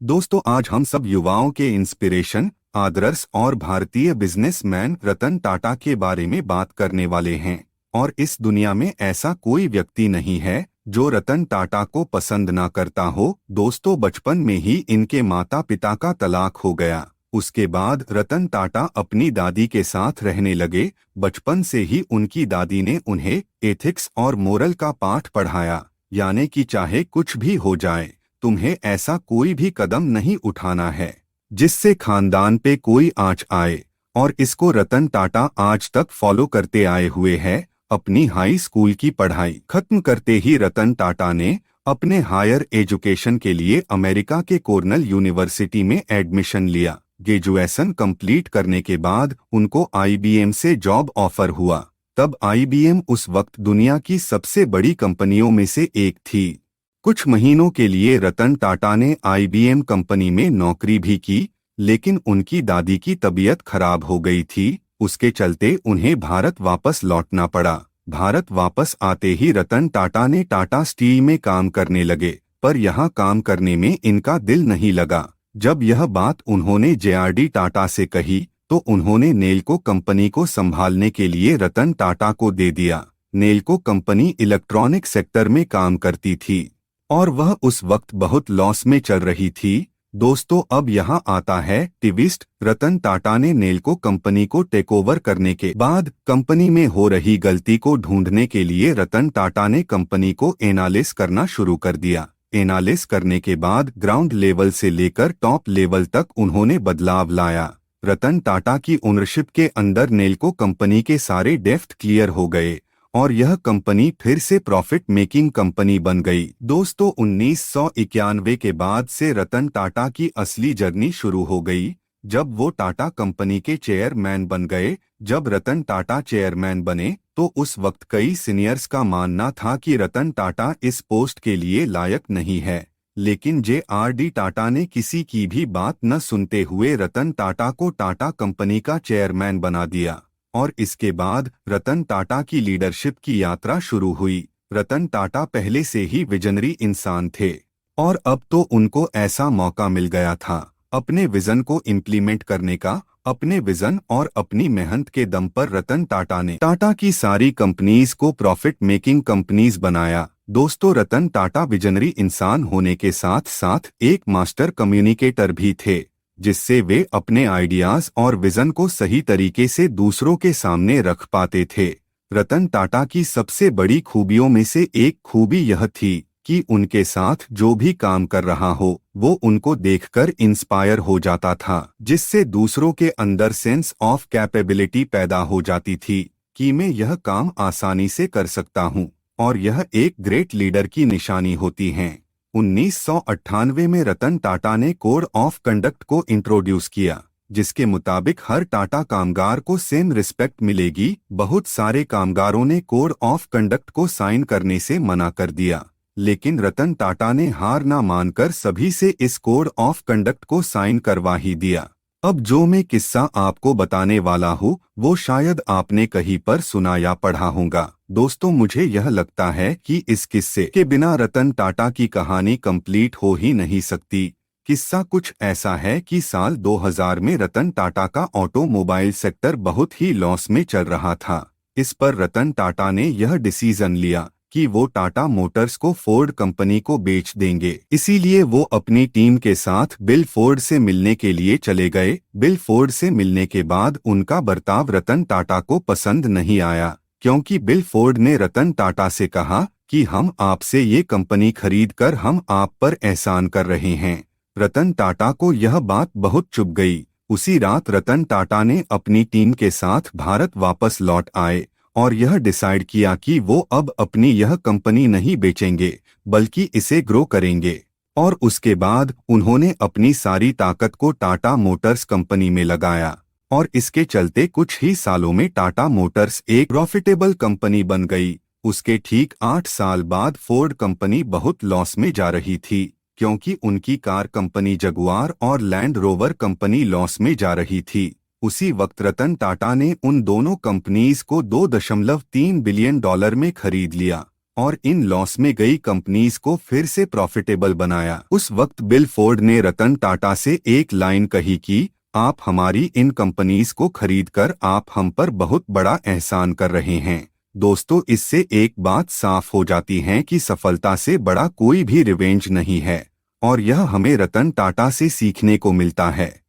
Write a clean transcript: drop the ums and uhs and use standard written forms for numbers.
दोस्तों, आज हम सब युवाओं के इंस्पिरेशन, आदर्श और भारतीय बिजनेसमैन रतन टाटा के बारे में बात करने वाले हैं। और इस दुनिया में ऐसा कोई व्यक्ति नहीं है जो रतन टाटा को पसंद ना करता हो। दोस्तों, बचपन में ही इनके माता पिता का तलाक हो गया। उसके बाद रतन टाटा अपनी दादी के साथ रहने लगे। बचपन से ही उनकी दादी ने उन्हें एथिक्स और मोरल का पाठ पढ़ाया, यानी कि चाहे कुछ भी हो जाए, तुम्हें ऐसा कोई भी कदम नहीं उठाना है जिससे खानदान पे कोई आंच आए। और इसको रतन टाटा आज तक फॉलो करते आए हुए हैं। अपनी हाई स्कूल की पढ़ाई खत्म करते ही रतन टाटा ने अपने हायर एजुकेशन के लिए अमेरिका के कॉर्नेल यूनिवर्सिटी में एडमिशन लिया। ग्रेजुएशन कंप्लीट करने के बाद उनको आईबीएम से जॉब ऑफर हुआ। तब आईबीएम उस वक्त दुनिया की सबसे बड़ी कंपनियों में से एक थी। कुछ महीनों के लिए रतन टाटा ने आईबीएम कंपनी में नौकरी भी की, लेकिन उनकी दादी की तबीयत खराब हो गई थी। उसके चलते उन्हें भारत वापस लौटना पड़ा। भारत वापस आते ही रतन टाटा ने टाटा स्टील में काम करने लगे, पर यहाँ काम करने में इनका दिल नहीं लगा। जब यह बात उन्होंने जेआरडी टाटा से कही तो उन्होंने नेल्को कंपनी को संभालने के लिए रतन टाटा को दे दिया। नेल्को कंपनी इलेक्ट्रॉनिक सेक्टर में काम करती थी और वह उस वक्त बहुत लॉस में चल रही थी। दोस्तों, अब यहाँ आता है ट्विस्ट। रतन टाटा ने नेल्को कंपनी को टेकओवर करने के बाद कंपनी में हो रही गलती को ढूंढने के लिए रतन टाटा ने कंपनी को एनालिस करना शुरू कर दिया। एनालिस करने के बाद ग्राउंड लेवल से लेकर टॉप लेवल तक उन्होंने बदलाव लाया। रतन टाटा की ओनरशिप के अंदर नेल्को कंपनी के सारे डेफ्ट क्लियर हो गए और यह कंपनी फिर से प्रॉफिट मेकिंग कंपनी बन गई। दोस्तों, 1991 के बाद से रतन टाटा की असली जर्नी शुरू हो गई, जब वो टाटा कंपनी के चेयरमैन बन गए। जब रतन टाटा चेयरमैन बने तो उस वक्त कई सीनियर्स का मानना था कि रतन टाटा इस पोस्ट के लिए लायक नहीं है, लेकिन जेआरडी टाटा ने किसी की भी बात न सुनते हुए रतन टाटा को टाटा कंपनी का चेयरमैन बना दिया। और इसके बाद रतन टाटा की लीडरशिप की यात्रा शुरू हुई। रतन टाटा पहले से ही विजनरी इंसान थे और अब तो उनको ऐसा मौका मिल गया था अपने विजन को इम्प्लीमेंट करने का। अपने विजन और अपनी मेहनत के दम पर रतन टाटा ने टाटा की सारी कंपनीज को प्रॉफिट मेकिंग कंपनीज बनाया। दोस्तों, रतन टाटा विजनरी इंसान होने के साथ साथ एक मास्टर कम्युनिकेटर भी थे, जिससे वे अपने आइडियाज और विजन को सही तरीके से दूसरों के सामने रख पाते थे। रतन टाटा की सबसे बड़ी खूबियों में से एक खूबी यह थी कि उनके साथ जो भी काम कर रहा हो वो उनको देखकर इंस्पायर हो जाता था, जिससे दूसरों के अंदर सेंस ऑफ कैपेबिलिटी पैदा हो जाती थी कि मैं यह काम आसानी से कर सकता हूँ। और यह एक ग्रेट लीडर की निशानी होती है। 1998 में रतन टाटा ने कोड ऑफ कंडक्ट को इंट्रोड्यूस किया, जिसके मुताबिक हर टाटा कामगार को सेम रिस्पेक्ट मिलेगी। बहुत सारे कामगारों ने कोड ऑफ कंडक्ट को साइन करने से मना कर दिया, लेकिन रतन टाटा ने हार ना मानकर सभी से इस कोड ऑफ कंडक्ट को साइन करवा ही दिया। अब जो मैं किस्सा आपको बताने वाला हूँ वो शायद आपने कहीं पर सुना या पढ़ा होगा। दोस्तों, मुझे यह लगता है कि इस किस्से के बिना रतन टाटा की कहानी कंप्लीट हो ही नहीं सकती। किस्सा कुछ ऐसा है कि साल 2000 में रतन टाटा का ऑटोमोबाइल सेक्टर बहुत ही लॉस में चल रहा था। इस पर रतन टाटा ने यह डिसीजन लिया कि वो टाटा मोटर्स को फोर्ड कंपनी को बेच देंगे। इसीलिए वो अपनी टीम के साथ बिल फोर्ड से मिलने के लिए चले गए। बिल फोर्ड से मिलने के बाद उनका बर्ताव रतन टाटा को पसंद नहीं आया, क्योंकि बिल फोर्ड ने रतन टाटा से कहा कि हम आपसे ये कंपनी खरीद कर हम आप पर एहसान कर रहे हैं। रतन टाटा को यह बात बहुत चुभ गई। उसी रात रतन टाटा ने अपनी टीम के साथ भारत वापस लौट आए और यह डिसाइड किया कि वो अब अपनी यह कंपनी नहीं बेचेंगे, बल्कि इसे ग्रो करेंगे। और उसके बाद उन्होंने अपनी सारी ताकत को टाटा मोटर्स कंपनी में लगाया और इसके चलते कुछ ही सालों में टाटा मोटर्स एक प्रॉफिटेबल कंपनी बन गई। उसके ठीक 8 साल बाद फोर्ड कंपनी बहुत लॉस में जा रही थी, क्योंकि उनकी कार कंपनी जगुआर और लैंड रोवर कंपनी लॉस में जा रही थी। उसी वक्त रतन टाटा ने उन दोनों कंपनीज को $2.3 बिलियन में खरीद लिया और इन लॉस में गई कंपनीज को फिर से प्रॉफिटेबल बनाया। उस वक्त बिल फोर्ड ने रतन टाटा से एक लाइन कही कि आप हमारी इन कंपनीज को खरीदकर आप हम पर बहुत बड़ा एहसान कर रहे हैं। दोस्तों, इससे एक बात साफ हो जाती है कि सफलता से बड़ा कोई भी रिवेंज नहीं है, और यह हमें रतन टाटा से सीखने को मिलता है।